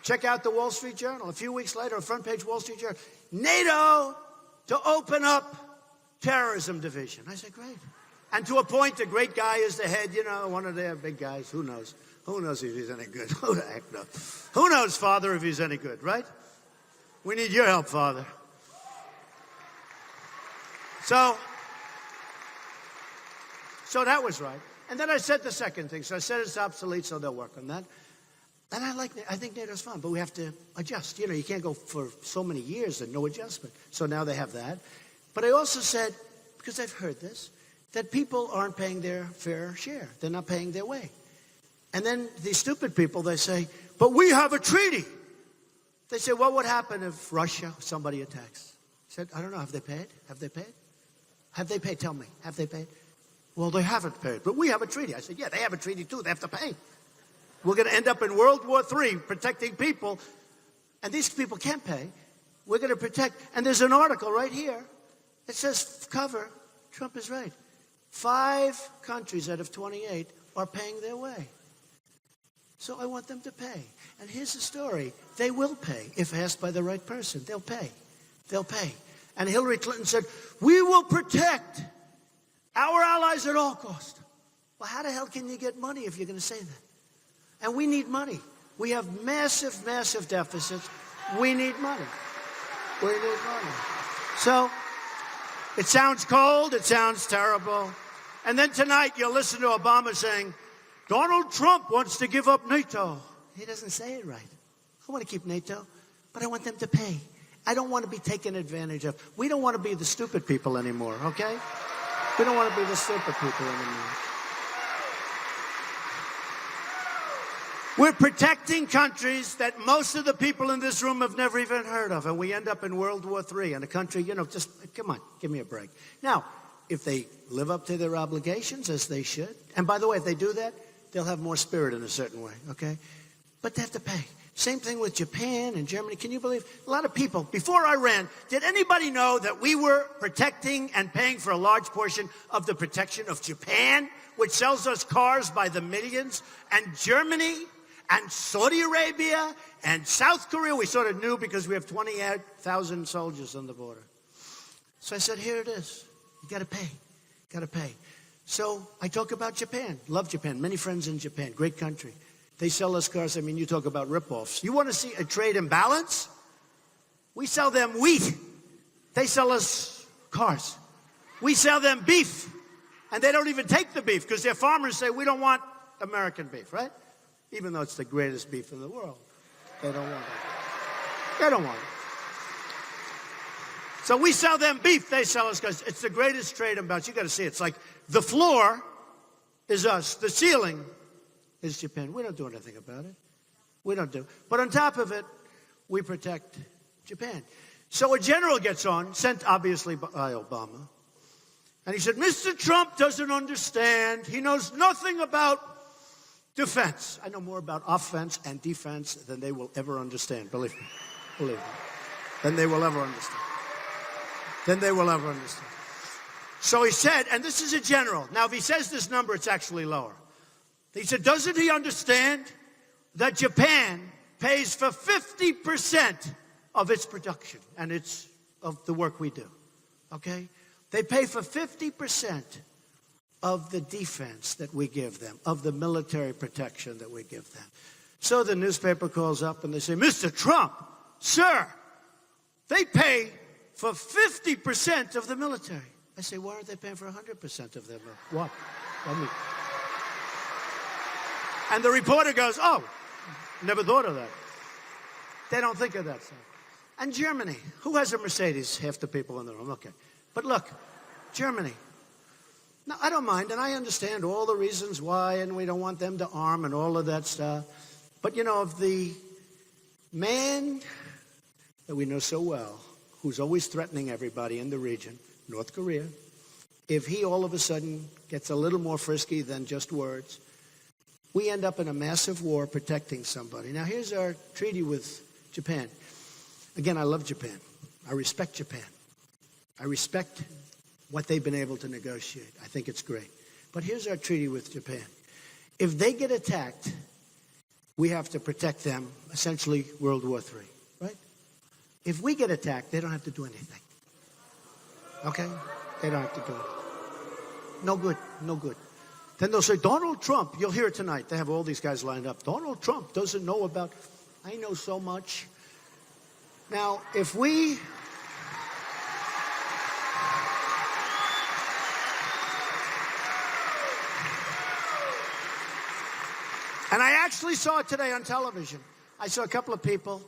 [SPEAKER 2] check out the Wall Street Journal. A few weeks later, a front page Wall Street Journal. NATO to open up terrorism division. I said, great. And to appoint a great guy as the head, you know, one of their big guys. Who knows? Who knows if he's any good? Who the heck knows? Who knows, Father, if he's any good, right? We need your help, Father. So that was right. And then I said the second thing. So I said it's obsolete, so they'll work on that. And I think NATO's fine, but we have to adjust. You know, you can't go for so many years and no adjustment. So now they have that. But I also said, because I've heard this, that people aren't paying their fair share. They're not paying their way. And then these stupid people, they say, but we have a treaty. They say, what would happen if Russia, somebody attacks? I said, I don't know. Have they paid? Have they paid? Have they paid? Tell me. Have they paid? Well, they haven't paid, but we have a treaty. I said, yeah, they have a treaty too. They have to pay. We're going to end up in World War III protecting people, and these people can't pay. We're going to protect. And there's an article right here that says, cover, Trump is right. 5 countries out of 28 are paying their way. So I want them to pay. And here's the story. They will pay if asked by the right person. They'll pay. They'll pay. And Hillary Clinton said, we will protect our allies at all costs. Well, how the hell can you get money if you're going to say that? And we need money. We have massive, massive deficits. We need money. We need money. So it sounds cold. It sounds terrible. And then tonight you'll listen to Obama saying, Donald Trump wants to give up NATO. He doesn't say it right. I want to keep NATO, but I want them to pay. I don't want to be taken advantage of. We don't want to be the stupid people anymore, okay? We don't want to be the stupid people anymore. We're protecting countries that most of the people in this room have never even heard of, and we end up in World War III in a country, just, come on, give me a break. Now, if they live up to their obligations, as they should, and by the way, if they do that, they'll have more spirit in a certain way, okay? But they have to pay. Same thing with Japan and Germany. Can you believe? A lot of people, before I ran, did anybody know that we were protecting and paying for a large portion of the protection of Japan, which sells us cars by the millions, and Germany, and Saudi Arabia, and South Korea? We sort of knew because we have 28,000 soldiers on the border. So I said, here it is. You got to pay. Got to pay. So I talk about Japan. Love Japan. Many friends in Japan. Great country. They sell us cars. I mean, you talk about rip-offs. You want to see a trade imbalance? We sell them wheat. They sell us cars. We sell them beef. And they don't even take the beef because their farmers say, we don't want American beef, right? Even though it's the greatest beef in the world. They don't want it. They don't want it. So we sell them beef. They sell us cars. It's the greatest trade imbalance. You got to see it. It's like the floor is us. The ceiling is Japan. We don't do anything about it. We don't do. But on top of it, we protect Japan. So a general gets on, sent obviously by Obama, and he said, Mr. Trump doesn't understand. He knows nothing about defense. I know more about offense and defense than they will ever understand. Believe me. Believe me. Than they will ever understand. Than they will ever understand. So he said, and this is a general. Now, if he says this number, it's actually lower. He said, doesn't he understand that Japan pays for 50% of its production and of the work we do? Okay? They pay for 50% of the defense that we give them, of the military protection that we give them. So the newspaper calls up and they say, Mr. Trump, sir, they pay for 50% of the military. I say, why aren't they paying for 100% of them? What? And the reporter goes, oh, never thought of that. They don't think of that stuff. And Germany, who has a Mercedes? Half the people in the room, okay. But look, Germany. Now, I don't mind, and I understand all the reasons why, and we don't want them to arm and all of that stuff. But, if the man that we know so well, who's always threatening everybody in the region, North Korea, if he all of a sudden gets a little more frisky than just words, we end up in a massive war protecting somebody. Now, here's our treaty with Japan. Again, I love Japan. I respect Japan. I respect what they've been able to negotiate. I think it's great. But here's our treaty with Japan. If they get attacked, we have to protect them, essentially World War III, right? If we get attacked, they don't have to do anything. Okay? They don't have to do it. No good, no good. Then they'll say, Donald Trump, you'll hear it tonight. They have all these guys lined up. Donald Trump doesn't know about, I know so much. Now, if we... And I actually saw it today on television. I saw a couple of people.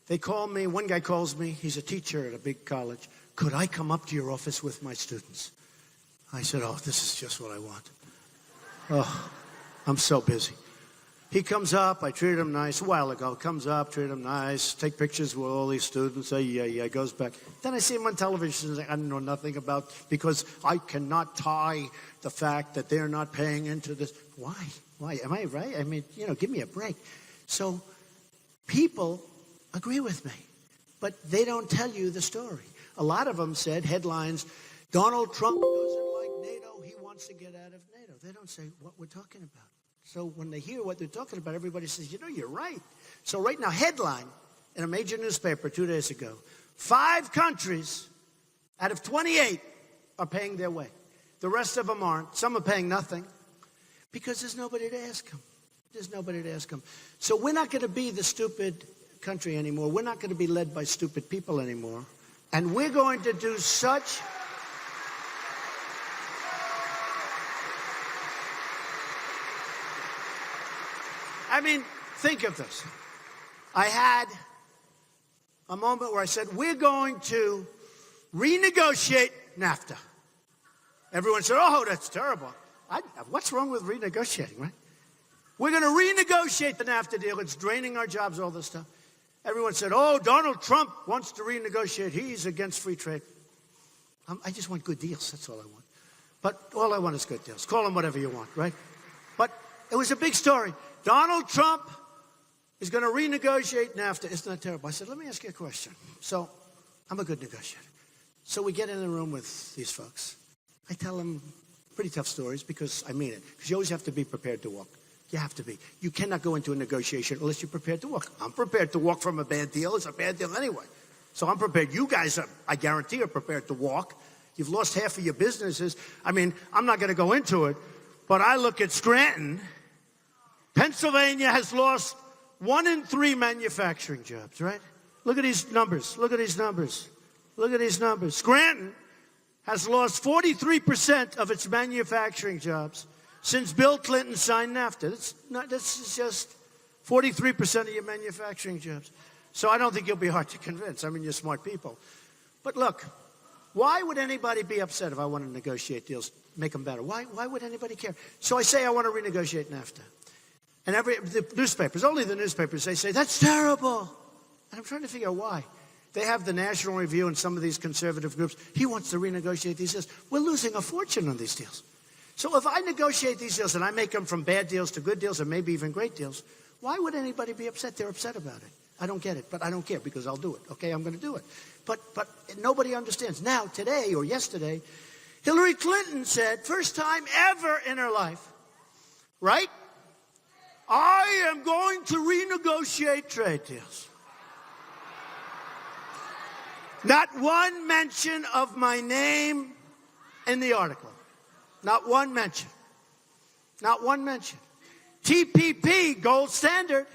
[SPEAKER 2] They called me. One guy calls me. He's a teacher at a big college. Could I come up to your office with my students? I said, oh, this is just what I want. Oh, I'm so busy. He comes up. I treated him nice. A while ago, comes up, treated him nice, take pictures with all these students. Say, yeah, goes back. Then I see him on television. I know nothing about, because I cannot tie the fact that they're not paying into this. Why? Am I right? I mean, give me a break. So people agree with me, but they don't tell you the story. A lot of them said headlines, Donald Trump doesn't like NATO. He wants wants to get out of NATO. They don't say what we're talking about. So when they hear what they're talking about, everybody says, you know, you're right. So right now, headline in a major newspaper 2 days ago, 5 countries out of 28 are paying their way. The rest of them aren't. Some are paying nothing because there's nobody to ask them. There's nobody to ask them. So we're not going to be the stupid country anymore. We're not going to be led by stupid people anymore. And we're going to do such... I mean, think of this. I had a moment where I said, we're going to renegotiate NAFTA. Everyone said, oh, that's terrible. What's wrong with renegotiating, right? We're going to renegotiate the NAFTA deal. It's draining our jobs, all this stuff. Everyone said, oh, Donald Trump wants to renegotiate. He's against free trade. I just want good deals. That's all I want. But all I want is good deals. Call them whatever you want, right? But it was a big story. Donald Trump is going to renegotiate NAFTA. Isn't that terrible? I said, let me ask you a question. So I'm a good negotiator. So we get in the room with these folks. I tell them pretty tough stories because I mean it. Because you always have to be prepared to walk. You have to be. You cannot go into a negotiation unless you're prepared to walk. I'm prepared to walk from a bad deal. It's a bad deal anyway. So I'm prepared. You guys, I guarantee, are prepared to walk. You've lost half of your businesses. I mean, I'm not going to go into it, but I look at Scranton. Pennsylvania has lost 1 in 3 manufacturing jobs, right? Look at these numbers. Look at these numbers. Look at these numbers. Scranton has lost 43% of its manufacturing jobs since Bill Clinton signed NAFTA. This is just 43% of your manufacturing jobs. So I don't think you'll be hard to convince. I mean, you're smart people. But look, why would anybody be upset if I want to negotiate deals, make them better? Why would anybody care? So I say I want to renegotiate NAFTA. And the newspapers, only the newspapers, they say, that's terrible. And I'm trying to figure out why. They have the National Review and some of these conservative groups. He wants to renegotiate these deals. We're losing a fortune on these deals. So if I negotiate these deals and I make them from bad deals to good deals or maybe even great deals, why would anybody be upset? They're upset about it. I don't get it, but I don't care because I'll do it. Okay, I'm going to do it. But nobody understands. Now, today or yesterday, Hillary Clinton said, first time ever in her life, right? I am going to renegotiate trade deals. Not one mention of my name in the article. Not one mention. Not one mention. TPP, gold standard,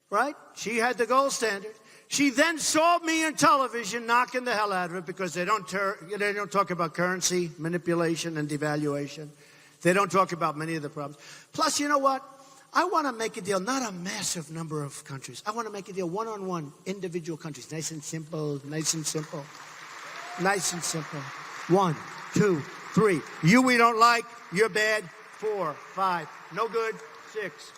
[SPEAKER 2] right? She had the gold standard. She then saw me on television knocking the hell out of it because they don't talk about currency manipulation and devaluation. They don't talk about many of the problems. Plus, you know what? I want to make a deal, not a massive number of countries. I want to make a deal one-on-one, individual countries. Nice and simple, nice and simple. Nice and simple. 1, 2, 3. You we don't like, you're bad. 4, 5, no good. 6.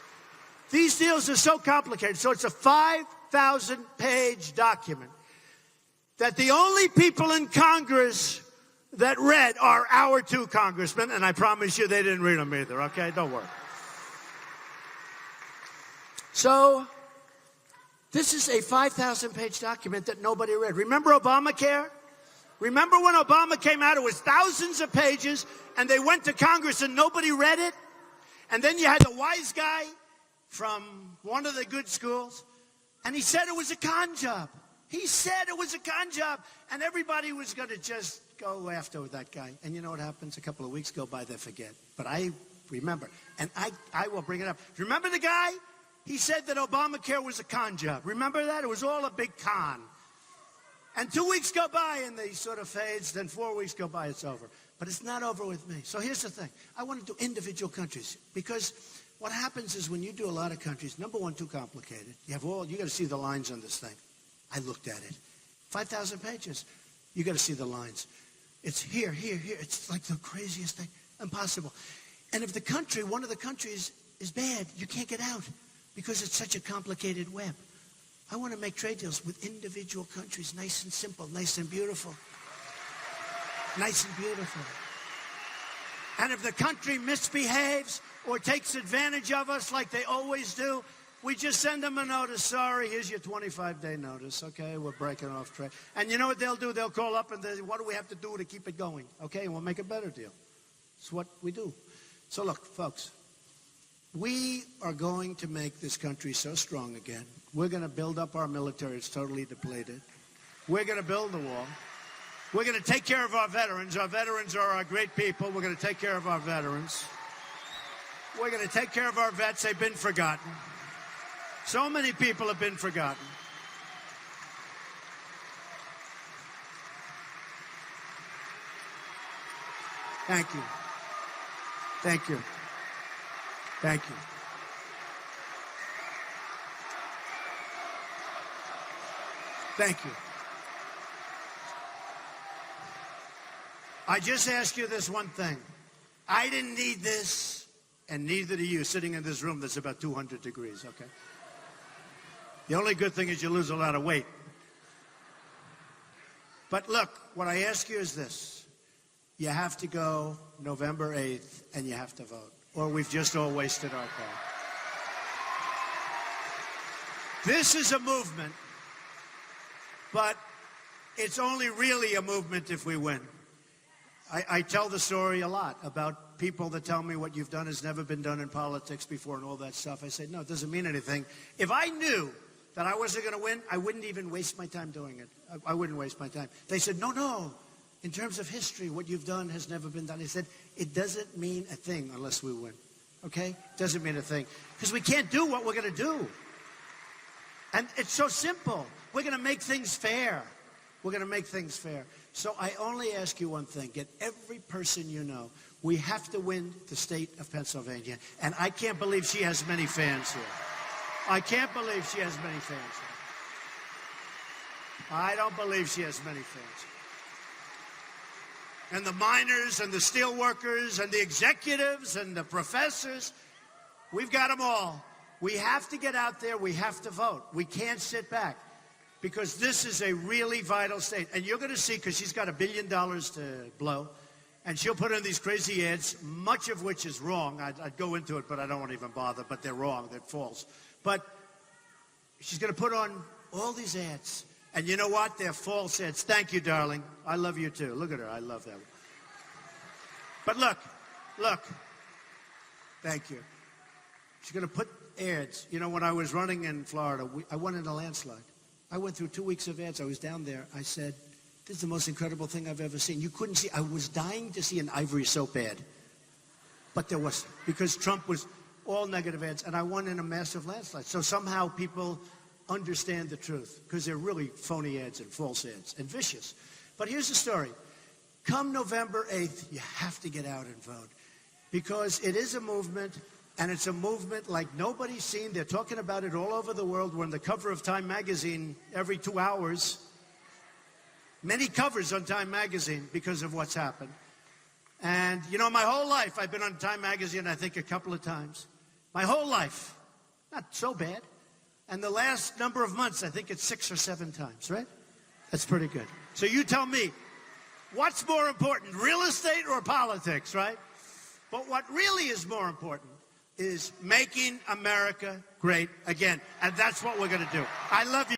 [SPEAKER 2] These deals are so complicated. So it's a 5,000-page document that the only people in Congress that read are our 2 congressmen, and I promise you they didn't read them either, okay? Don't worry. So this is a 5,000-page document that nobody read. Remember Obamacare? Remember when Obama came out, it was thousands of pages, and they went to Congress and nobody read it? And then you had the wise guy from one of the good schools, and he said it was a con job. He said it was a con job, and everybody was going to just go after that guy. And you know what happens? A couple of weeks go by, they forget. But I remember, and I will bring it up. Remember the guy? He said that Obamacare was a con job. Remember that? It was all a big con. And 2 weeks go by and they sort of fades. Then 4 weeks go by, it's over. But it's not over with me. So here's the thing. I want to do individual countries because what happens is when you do a lot of countries, number one, too complicated. You got to see the lines on this thing. I looked at it. 5,000 pages. You got to see the lines. It's here, here, here. It's like the craziest thing. Impossible. And if the country, one of the countries is bad, you can't get out. Because it's such a complicated web. I want to make trade deals with individual countries, nice and simple, nice and beautiful. Nice and beautiful. And if the country misbehaves or takes advantage of us like they always do, we just send them a notice. Sorry, here's your 25-day notice. Okay, we're breaking off trade. And you know what they'll do? They'll call up and say, what do we have to do to keep it going? Okay, and we'll make a better deal. It's what we do. So look, folks, we are going to make this country so strong again. We're going to build up our military. It's totally depleted. We're going to build the wall. We're going to take care of our veterans. Our veterans are our great people. We're going to take care of our veterans. We're going to take care of our vets. They've been forgotten. So many people have been forgotten. Thank you. Thank you. Thank you. Thank you. I just ask you this one thing. I didn't need this, and neither do you, sitting in this room that's about 200 degrees, okay? The only good thing is you lose a lot of weight. But look, what I ask you is this. You have to go November 8th, and you have to vote, or we've just all wasted our time. This is a movement, but it's only really a movement if we win. I tell the story a lot about people that tell me what you've done has never been done in politics before and all that stuff. I say, no, it doesn't mean anything. If I knew that I wasn't going to win, I wouldn't even waste my time doing it. I wouldn't waste my time. They said, no, in terms of history, what you've done has never been done. I said, it doesn't mean a thing unless we win, okay? It doesn't mean a thing. Because we can't do what we're going to do. And it's so simple. We're going to make things fair. We're going to make things fair. So I only ask you one thing. Get every person you know. We have to win the state of Pennsylvania. And I can't believe she has many fans here. I can't believe she has many fans here. I don't believe she has many fans. And the miners and the steel workers and the executives and the professors, we've got them all. We have to get out there. We have to vote. We can't sit back. Because this is a really vital state. And you're going to see, because she's got $1 billion to blow, and she'll put in these crazy ads, much of which is wrong. I'd go into it, but I don't want to even bother. But they're wrong. They're false. But she's going to put on all these ads. And you know what? They're false ads. Thank you, darling. I love you, too. Look at her. I love that one. But look. Thank you. She's going to put ads. You know, when I was running in Florida, I won in a landslide. I went through 2 weeks of ads. I was down there. I said, this is the most incredible thing I've ever seen. You couldn't see. I was dying to see an Ivory soap ad. But there wasn't. Because Trump was all negative ads. And I won in a massive landslide. So somehow people understand the truth. Because they're really phony ads and false ads and vicious. But here's the story. Come November 8th, you have to get out and vote. Because it is a movement. And it's a movement like nobody's seen. They're talking about it all over the world. We're on the cover of Time magazine every 2 hours. Many covers on Time magazine because of what's happened. And, you know, my whole life, I've been on Time magazine, I think, a couple of times. My whole life. Not so bad. And the last number of months, I think it's 6 or 7 times, right? That's pretty good. So you tell me, what's more important, real estate or politics, right? But what really is more important is making America great again. And that's what we're going to do. I love you.